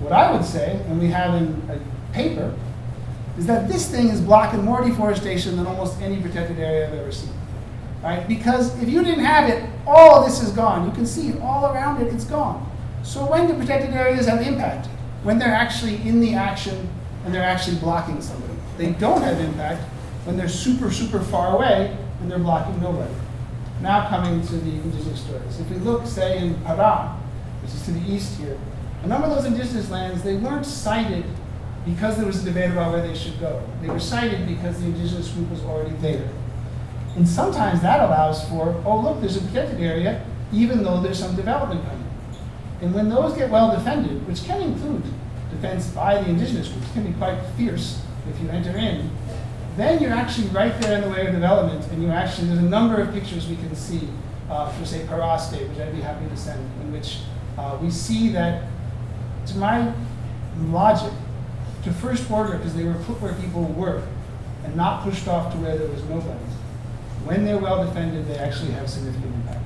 What I would say, and we have in a paper, is that this thing is blocking more deforestation than almost any protected area I've ever seen. Right? Because if you didn't have it, all this is gone. You can see it all around it, it's gone. So when do protected areas have impact? When they're actually in the action and they're actually blocking somebody. They don't have impact when they're super, super far away and they're blocking nobody. Now coming to the indigenous stories. If we look, say, in Pará, which is to the east here, a number of those indigenous lands, they weren't cited because there was a debate about where they should go. They were cited because the indigenous group was already there. And sometimes that allows for, oh look, there's a protected area, even though there's some development coming. And when those get well defended, which can include defense by the indigenous groups, can be quite fierce if you enter in, then you're actually right there in the way of development, and you actually, there's a number of pictures we can see for, say, Pará State, which I'd be happy to send, in which we see that, to my logic, to first order, because they were put where people were, and not pushed off to where there was nobody. When they're well defended, they actually have significant impact.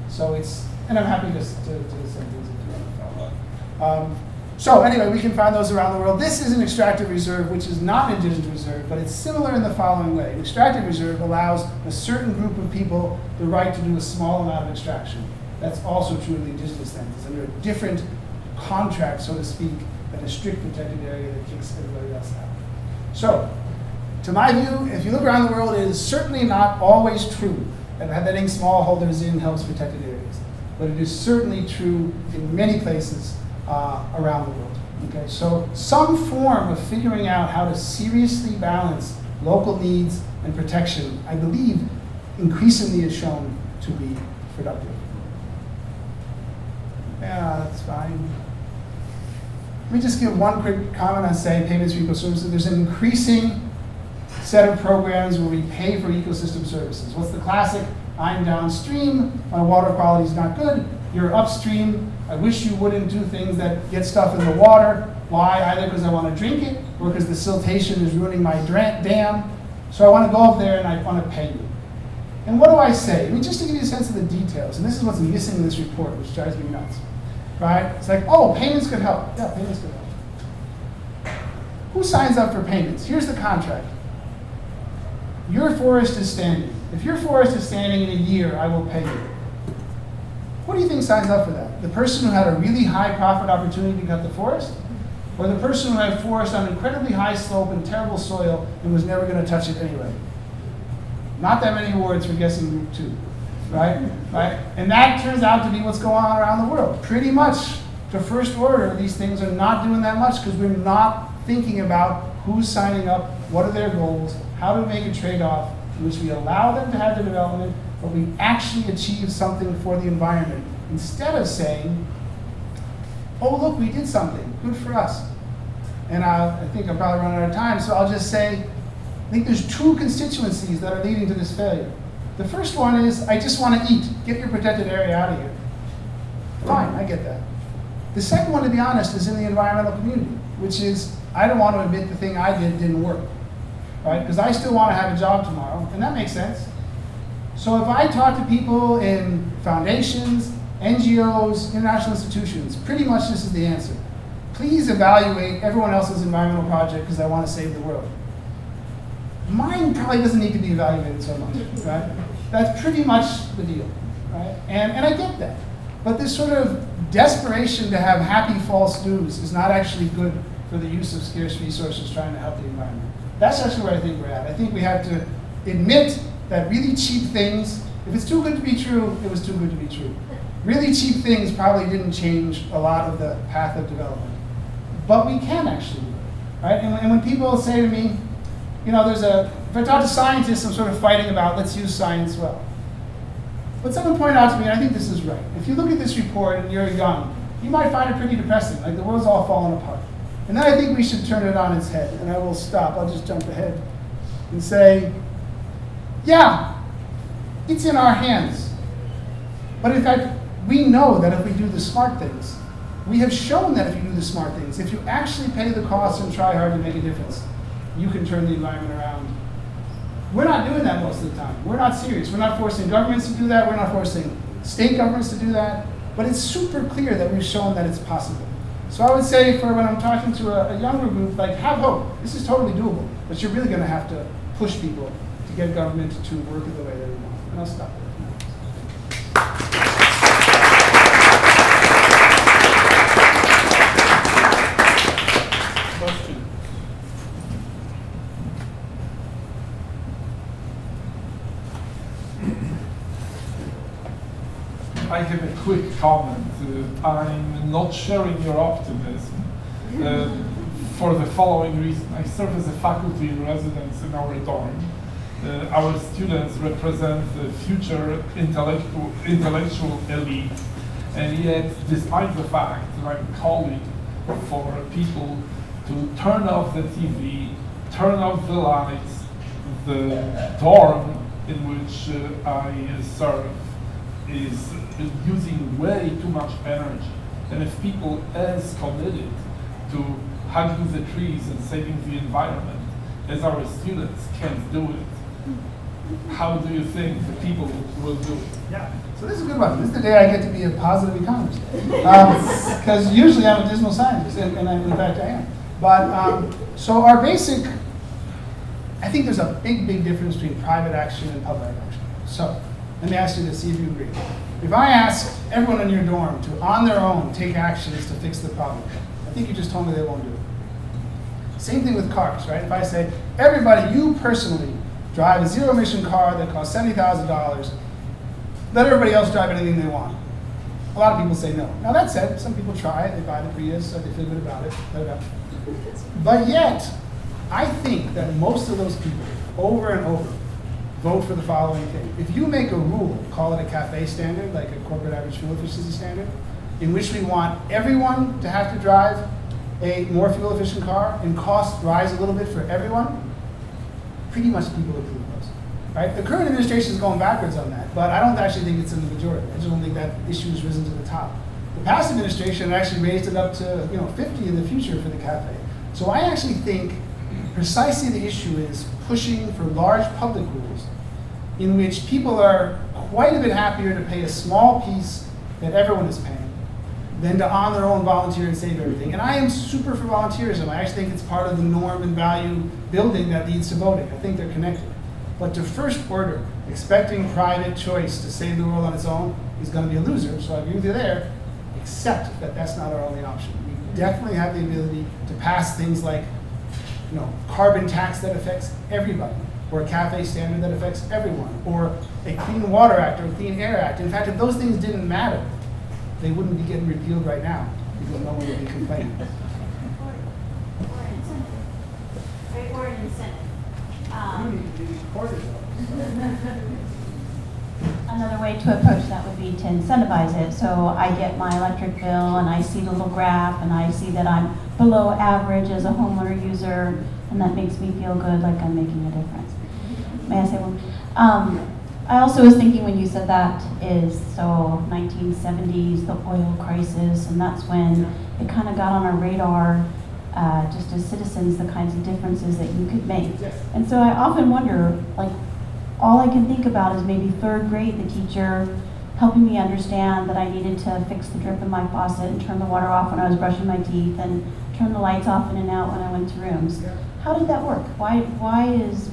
So it's, and I'm happy to send things if you want to follow up. So anyway, we can find those around the world. This is an extractive reserve, which is not an indigenous reserve, but it's similar in the following way. An extractive reserve allows a certain group of people the right to do a small amount of extraction. That's also true in the indigenous lands. It's under a different contract, so to speak, than a strict protected area that kicks everybody else out. So, to my view, if you look around the world, it is certainly not always true that letting smallholders in helps protected areas. But it is certainly true in many places around the world. Okay, so some form of figuring out how to seriously balance local needs and protection, I believe, increasingly is shown to be productive. Yeah, that's fine. Let me just give one quick comment on, say, payments for ecoservices. There's an increasing set of programs where we pay for ecosystem services. What's the classic? I'm downstream, my water quality is not good. You're upstream. I wish you wouldn't do things that get stuff in the water. Why? Either because I want to drink it, or because the siltation is ruining my dam. So I want to go up there and I want to pay you. And what do I say? I mean, just to give you a sense of the details, and this is what's missing in this report, which drives me nuts. Right? It's like, oh, payments could help. Yeah, payments could help. Who signs up for payments? Here's the contract. Your forest is standing. If your forest is standing in a year, I will pay you. What do you think signs up for that? The person who had a really high profit opportunity to cut the forest? Or the person who had forest on incredibly high slope and terrible soil and was never going to touch it anyway? Not that many awards for guessing group 2, right? And that turns out to be what's going on around the world. Pretty much the first order, these things are not doing that much because we're not thinking about who's signing up, what are their goals, how to make a trade-off in which we allow them to have the development, but we actually achieve something for the environment, instead of saying, oh, look, we did something, good for us. And I think I'm probably running out of time, so I'll just say, I think there's 2 constituencies that are leading to this failure. The first one is, I just want to eat, get your protected area out of here. Fine, I get that. The second one, to be honest, is in the environmental community, which is, I don't want to admit the thing I did didn't work, right? Because I still want to have a job tomorrow, and that makes sense. So if I talk to people in foundations, NGOs, international institutions, pretty much this is the answer. Please evaluate everyone else's environmental project because I want to save the world. Mine probably doesn't need to be evaluated so much, right? That's pretty much the deal, right? And I get that. But this sort of desperation to have happy false news is not actually good for the use of scarce resources trying to help the environment. That's actually where I think we're at. I think we have to admit that really cheap things, if it's too good to be true, it was too good to be true. Really cheap things probably didn't change a lot of the path of development. But we can actually do it, right? And when people say to me, you know, if I talk to scientists, I'm sort of fighting about, let's use science well. But someone pointed out to me, and I think this is right. If you look at this report and you're young, you might find it pretty depressing, like the world's all falling apart. And then I think we should turn it on its head, and I will stop, I'll just jump ahead and say, yeah, it's in our hands. But in fact, we know that if we do the smart things, we have shown that if you do the smart things, if you actually pay the cost and try hard to make a difference, you can turn the environment around. We're not doing that most of the time. We're not serious. We're not forcing governments to do that. We're not forcing state governments to do that. But it's super clear that we've shown that it's possible. So I would say for when I'm talking to a younger group, like, have hope. This is totally doable. But you're really going to have to push people to get government to work in the way that we want. And I'll stop there. I have a quick comment. I'm not sharing your optimism for the following reason. I serve as a faculty in residence in our dorm. Our students represent the future intellectual elite, and yet, despite the fact that I'm calling for people to turn off the TV, turn off the lights, the dorm in which I serve is using way too much energy. And if people as committed to hugging the trees and saving the environment as our students can't do it, how do you think the people will do it? Yeah, so this is a good one. This is the day I get to be a positive economist. Because usually I'm a dismal scientist, and in fact I am. But so our basic, I think there's a big difference between private action and public action. So let me ask you to see if you agree. If I ask everyone in your dorm to, on their own, take actions to fix the problem, I think you just told me they won't do it. Same thing with cars, right? If I say, everybody, you personally, drive a zero-emission car that costs $70,000, let everybody else drive anything they want. A lot of people say no. Now that said, some people try it, they buy the Prius, so they feel good about it, But yet, I think that most of those people, over and over, vote for the following thing. If you make a rule, call it a CAFE standard, like a corporate average fuel efficiency standard, in which we want everyone to have to drive a more fuel efficient car and costs rise a little bit for everyone, pretty much people approve those. Right? The current administration is going backwards on that, but I don't actually think it's in the majority. I just don't think that issue has risen to the top. The past administration actually raised it up to 50 in the future for the cafe. So I actually think precisely the issue is pushing for large public rules in which people are quite a bit happier to pay a small piece that everyone is paying than to on their own volunteer and save everything. And I am super for volunteerism. I actually think it's part of the norm and value building that leads to voting. I think they're connected. But to first order, expecting private choice to save the world on its own is going to be a loser. So I agree with you there, except that that's not our only option. We definitely have the ability to pass things like carbon tax that affects everybody, or a cafe standard that affects everyone, or a Clean Water Act or a Clean Air Act. In fact, if those things didn't matter, they wouldn't be getting repealed right now because no one would be complaining. Or an incentive. Right, or an incentive. Another way to approach that would be to incentivize it. So I get my electric bill and I see the little graph and I see that I'm below average as a homeowner user, and that makes me feel good, like I'm making a difference. May I say one? I also was thinking when you said that is, so 1970s, the oil crisis, and that's when it kind of got on our radar, just as citizens, the kinds of differences that you could make. And so I often wonder, like, all I can think about is maybe third grade, the teacher helping me understand that I needed to fix the drip in my faucet and turn the water off when I was brushing my teeth and turn the lights off in and out when I went to rooms. How did that work? Why is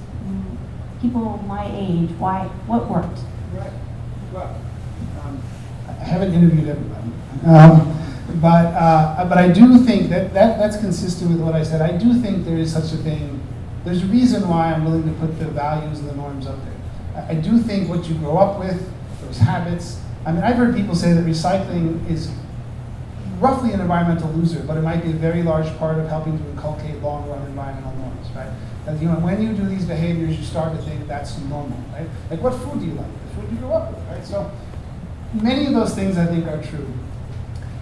people my age, what worked? Right. Well, I haven't interviewed everybody, but I do think that's consistent with what I said. I do think there is such a thing. There's a reason why I'm willing to put the values and the norms up there. I do think what you grow up with, those habits. I mean, I've heard people say that recycling is roughly an environmental loser, but it might be a very large part of helping to inculcate long-run environmental norms, right? And when you do these behaviors, you start to think that's normal, right? Like, what food do you like? The food you grew up with, right? So many of those things I think are true,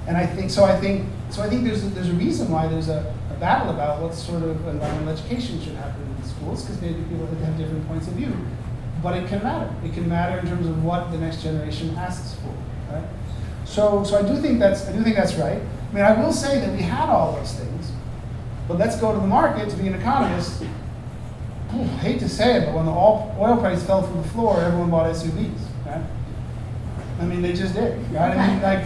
and I think there's a reason why there's a battle about what sort of environmental education should happen in schools, because maybe people have different points of view. But it can matter. It can matter in terms of what the next generation asks for, right? So I do think that's right. I mean, I will say that we had all those things, but let's go to the market to be an economist. I hate to say it, but when the oil price fell through the floor, everyone bought SUVs, right? I mean, they just did, right? I mean, like,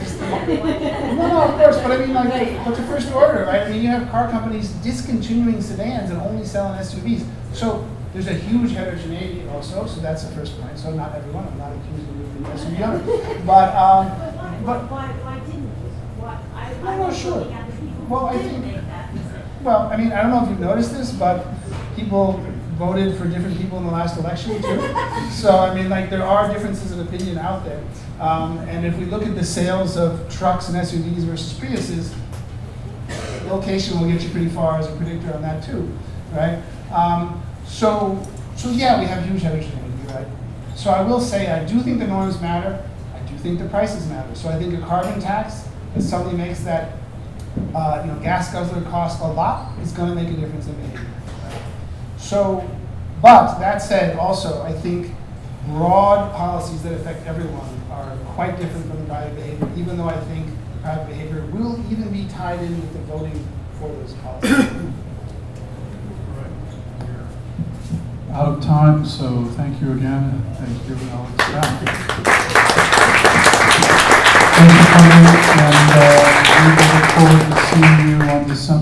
no, of course, but I mean, like, what's the first order, right? I mean, you have car companies discontinuing sedans and only selling SUVs. So there's a huge heterogeneity also, so that's the first point. So not everyone, I'm not accusing you of being SUV owner. But Why didn't you? I'm not sure. Looking at the people Well, who I did think, make that decision. well, I mean, I don't know if you've noticed this, but people voted for different people in the last election too. So, I mean, like, there are differences of opinion out there. And if we look at the sales of trucks and SUVs versus Priuses, location will get you pretty far as a predictor on that too, right? So yeah, we have huge heterogeneity, right? So I will say, I do think the norms matter. I do think the prices matter. So I think a carbon tax, if somebody makes that gas guzzler cost a lot, it's going to make a difference in behavior. Right? So, but that said, also, I think broad policies that affect everyone are quite different from the private behavior, even though I think private behavior will even be tied in with the voting for those policies. Out of time, so thank you again. Thank you, Alex Pfaff. Thank you for coming, and we look forward to seeing you on December